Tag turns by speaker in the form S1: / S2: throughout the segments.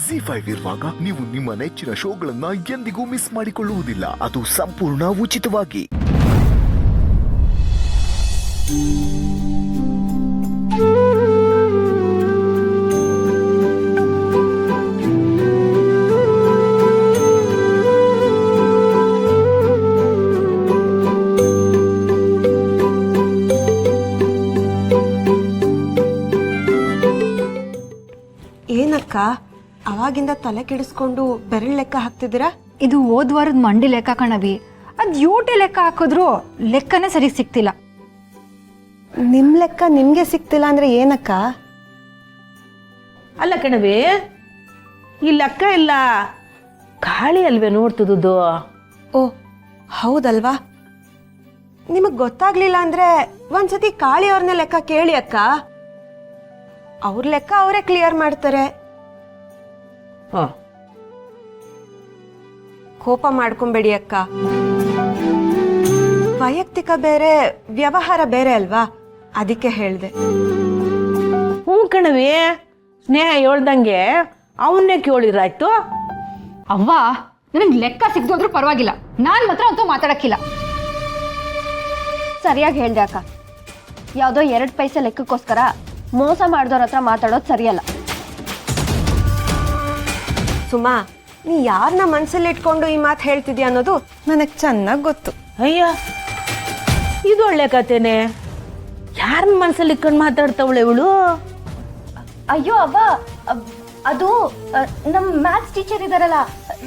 S1: ZEE5 ಇರುವಾಗ ನೀವು ನಿಮ್ಮ ನೆಚ್ಚಿನ ಶೋಗಳನ್ನ ಎಂದಿಗೂ ಮಿಸ್ ಮಾಡಿಕೊಳ್ಳುವುದಿಲ್ಲ. ಅದು ಸಂಪೂರ್ಣ ಉಚಿತವಾಗಿ.
S2: ಏನಕ್ಕ ಅವಾಗಿಂದ ತಲೆ ಕೆಡಿಸ್ಕೊಂಡು ಬೆರಳು ಲೆಕ್ಕ ಹಾಕ್ತಿದ್ದೀರಾ?
S3: ಇದು ಹೋದ್ ವಾರದ ಮಂಡಿ ಲೆಕ್ಕ ಕಣವಿ. ಅದ್ ಯೂಟಿ ಲೆಕ್ಕ ಹಾಕಿದ್ರು ಲೆಕ್ಕನೇ ಸರಿ ಸಿಕ್ತಿಲ್ಲ.
S2: ನಿಮ್ ಲೆಕ್ಕ ನಿಮ್ಗೆ ಸಿಕ್ತಿಲ್ಲ ಅಂದ್ರೆ ಏನಕ್ಕ?
S4: ಅಲ್ಲ ಕಣವಿ, ಈ ಲೆಕ್ಕ ಎಲ್ಲ ಗಾಳಿ ಅಲ್ವೇ ನೋಡ್ತದ್ದು?
S2: ಓ ಹೌದಲ್ವಾ? ನಿಮಗ್ ಗೊತ್ತಾಗ್ಲಿಲ್ಲ ಅಂದ್ರೆ ಒಂದ್ಸತಿ ಕಾಳಿ ಅವ್ರನ್ನ ಲೆಕ್ಕ ಕೇಳಿ ಅಕ್ಕ. ಅವ್ರ ಲೆಕ್ಕ ಅವರೇ ಕ್ಲಿಯರ್ ಮಾಡ್ತಾರೆ. ಕೋಪ ಮಾಡ್ಕೊಂಬೇಡಿ ಅಕ್ಕ. ವೈಯಕ್ತಿಕ ಬೇರೆ ವ್ಯವಹಾರ ಬೇರೆ ಅಲ್ವಾ, ಅದಕ್ಕೆ ಹೇಳ್ದೆ.
S4: ಹ್ಞೂ ಕಣವಿ, ಸ್ನೇಹ ಹೇಳ್ದಂಗೆ ಅವನ್ನೇ ಕೇಳಿರಾಯ್ತು.
S3: ಅವ್ವ, ನನಗೆ ಲೆಕ್ಕ ಸಿಗ್ದೋದ್ರೂ ಪರವಾಗಿಲ್ಲ, ನಾನ್ ಮಾತ್ರ ಅಂತೂ ಮಾತಾಡಕ್ಕಿಲ್ಲ.
S5: ಸರಿಯಾಗಿ ಹೇಳ್ದೆ ಅಕ್ಕ. ಯಾವುದೋ 2 ಪೈಸೆ ಲೆಕ್ಕಕ್ಕೋಸ್ಕರ ಮೋಸ ಮಾಡಿದವ್ರ ಹತ್ರ ಮಾತಾಡೋದು ಸರಿಯಲ್ಲ.
S2: ಸುಮಾ, ನೀ ಯಾರನ್ನ ಮನ್ಸಲ್ಲಿ ಇಟ್ಕೊಂಡು ಈ ಮಾತು ಹೇಳ್ತಿದ್ಯಾ ಅನ್ನೋದು ನನಗೆ ಚೆನ್ನಾಗಿ ಗೊತ್ತು.
S4: ಅಯ್ಯ, ಇದು ಒಳ್ಳೆ ಕತೆನೆ. ಯಾರನ್ನ ಮನ್ಸಲ್ಲಿ ಇಟ್ಕೊಂಡು ಮಾತಾಡ್ತಾವಳೆ ಇವಳು?
S5: ಅಯ್ಯೋ ಅವ್ವ, ಅದು ನಮ್ಮ ಮ್ಯಾಥ್ಸ್ ಟೀಚರ್ ಇದಾರಲ್ಲ,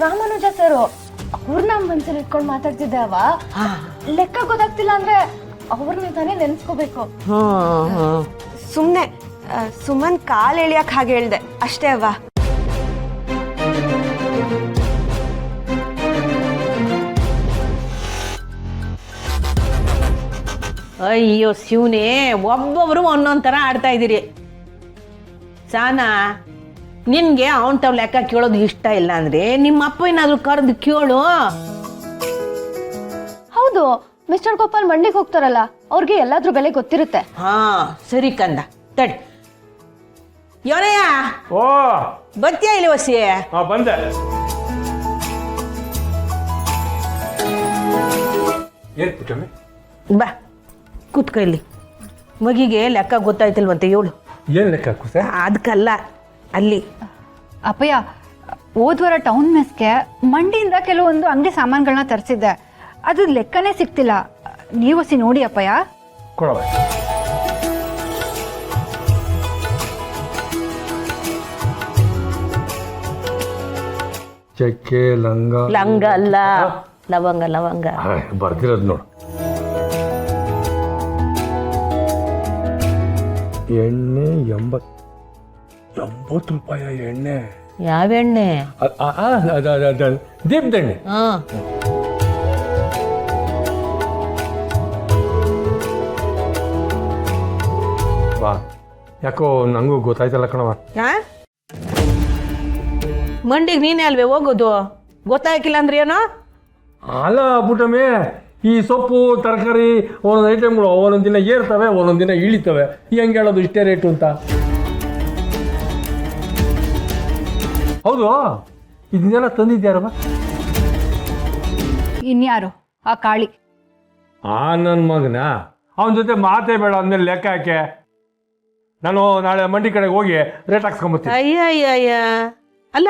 S5: ರಾಮಾನುಜ ಸರ್, ಅವ್ರನ್ನ ಮನ್ಸಲ್ಲಿ ಇಟ್ಕೊಂಡು ಮಾತಾಡ್ತಿದ್ದೆ ಅವ್ವ. ಲೆಕ್ಕ ಗೊತ್ತಾಗ್ತಿಲ್ಲ ಅಂದ್ರೆ ಅವ್ರನ್ನ ತಾನೇ ನೆನ್ಸ್ಕೋಬೇಕು.
S2: ಸುಮ್ಮನೆ ಸುಮನ್ ಕಾಲ್ ಎಳಿಯಕ್ ಹಾಗೆ ಹೇಳ್ದೆ ಅಷ್ಟೇ ಅವ್ವ.
S4: ಅಯ್ಯೋ ಶಿವನೇ, ಒಬ್ಬೊಬ್ರು ಒಂದೊಂದ್ ಥರ ಆಡ್ತಾ ಇದ್ದೀರಿ. ಸಾನಾ, ನಿನ್ಗೆ ಅವನ್ ತಾವ್ ಲೆಕ್ಕ ಕೇಳೋದು ಇಷ್ಟ ಇಲ್ಲ ಅಂದ್ರೆ ನಿಮ್ಮ ಅಪ್ಪ ಏನಾದ್ರು ಕರೆದು ಕೇಳು.
S5: ಹೌದು, ಮಿಸ್ಟರ್ ಗೋಪಾಲ್ ಮಂಡಿಗೆ ಹೋಗ್ತಾರಲ್ಲ, ಅವ್ರಿಗೆ ಎಲ್ಲಾದ್ರೂ ಬೆಲೆ ಗೊತ್ತಿರುತ್ತೆ.
S4: ಹಾ ಸರಿ ಕಂದ, ತಡಿ. ಯೋನಯ್ಯ,
S6: ಓ
S4: ಬತ್ತೀಯ ಇಲ್ಲಿ ವಸಿ?
S6: ಬಂದೆ. ಏನ್ ಪುಟ್ಟಮ್ಮಿ?
S4: ಬಾ ಕೂತ್ಕೊ ಇಲ್ಲಿ. ಮಗಿಗೆ ಲೆಕ್ಕ ಗೊತ್ತಾಯ್ತಿಲ್ವಂತೆ, ಹೇಳು.
S6: ಏನ್ ಲೆಕ್ಕ ಕೂಸೆ?
S4: ಅದಕ್ಕಲ್ಲ, ಅಲ್ಲಿ.
S3: ಅಪ್ಪಯ್ಯ, ಹೋದ್ವಾರ ಟೌನ್ ಮೆಸ್ಗೆ ಮಂಡಿಯಿಂದ ಕೆಲವೊಂದು ಅಂಗಡಿ ಸಾಮಾನುಗಳನ್ನ ತರಿಸಿದ್ದೆ. ಅದು ಲೆಕ್ಕನೇ ಸಿಕ್ತಿಲ್ಲ. ನೀವು ನೋಡಿ ಅಪ್ಪಯ್ಯ.
S6: ಕೊಡವ. ಚಕ್ಕೆ ಲಂಗ.
S4: ಲಂಗ ಅಲ್ಲ, ಲವಂಗ. ಲವಂಗ
S6: ಬರ್ದಿರೋದು ನೋಡು. ಎಣ್ಣೆ 80 ರೂಪಾಯಿ ಎಣ್ಣೆ.
S4: ಯಾವ ಎಣ್ಣೆ?
S6: ದೀಪದೆಣ್ಣೆ. ಬಾ, ಯಾಕೋ ನಂಗೂ ಗೊತ್ತಾಯ್ತಲ್ಲ ಕಣವ.
S4: ಮಂಡಿಗೆ ನೀನೇ ಅಲ್ವೇ ಹೋಗೋದು? ಗೊತ್ತಾಗಿಲ್ಲ ಅಂದ್ರೆ ಏನೋ?
S6: ಅಲ್ಲ ಪುಟ್ಟಮ್ಮಿ, ಈ ಸೊಪ್ಪು ತರಕಾರಿ ಒಂದೊಂದು ಐಟಮ್ಗಳು ಒಂದೊಂದು ದಿನ ಏರ್ತವೆ, ಒಂದೊಂದು ದಿನ ಇಳಿತವೆ. ಹೆಂಗೆ ಹೇಳೋದು ಇಷ್ಟೇ ರೇಟು ಅಂತ? ಹೌದು, ಇದನ್ನೆಲ್ಲ ತಂದಿದ್ಯಾರವ?
S3: ಇನ್ಯಾರು? ಆ ಕಾಳಿ.
S6: ನನ್ನ ಮಗನ, ಅವನ ಜೊತೆ ಮಾತೇ ಬೇಡ ಅಂದ್ಮೇಲೆ ಲೆಕ್ಕ ಹಾಕೆ. ನಾನು ನಾಳೆ ಮಂಡಿ ಕಡೆಗೆ ಹೋಗಿ ರೇಟ್ ಹಾಕ್ಸ್ಕೊಂಬತ್ತೀನಿ.
S4: ಅಯ್ಯ, ಅಲ್ಲ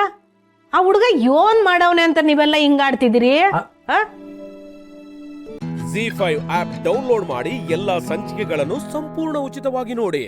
S4: ಆ ಹುಡುಗ ಯೋನ್ ಮಾಡವನೆ ಅಂತ ನೀವೆಲ್ಲ ಹಿಂಗಾಡ್ತಿದ್ದೀರಿ?
S7: ZEE5 ಆಪ್ ಡೌನ್ಲೋಡ್ ಮಾಡಿ ಎಲ್ಲಾ ಸಂಚಿಕೆಗಳನ್ನು ಸಂಪೂರ್ಣ ಉಚಿತವಾಗಿ ನೋಡಿ.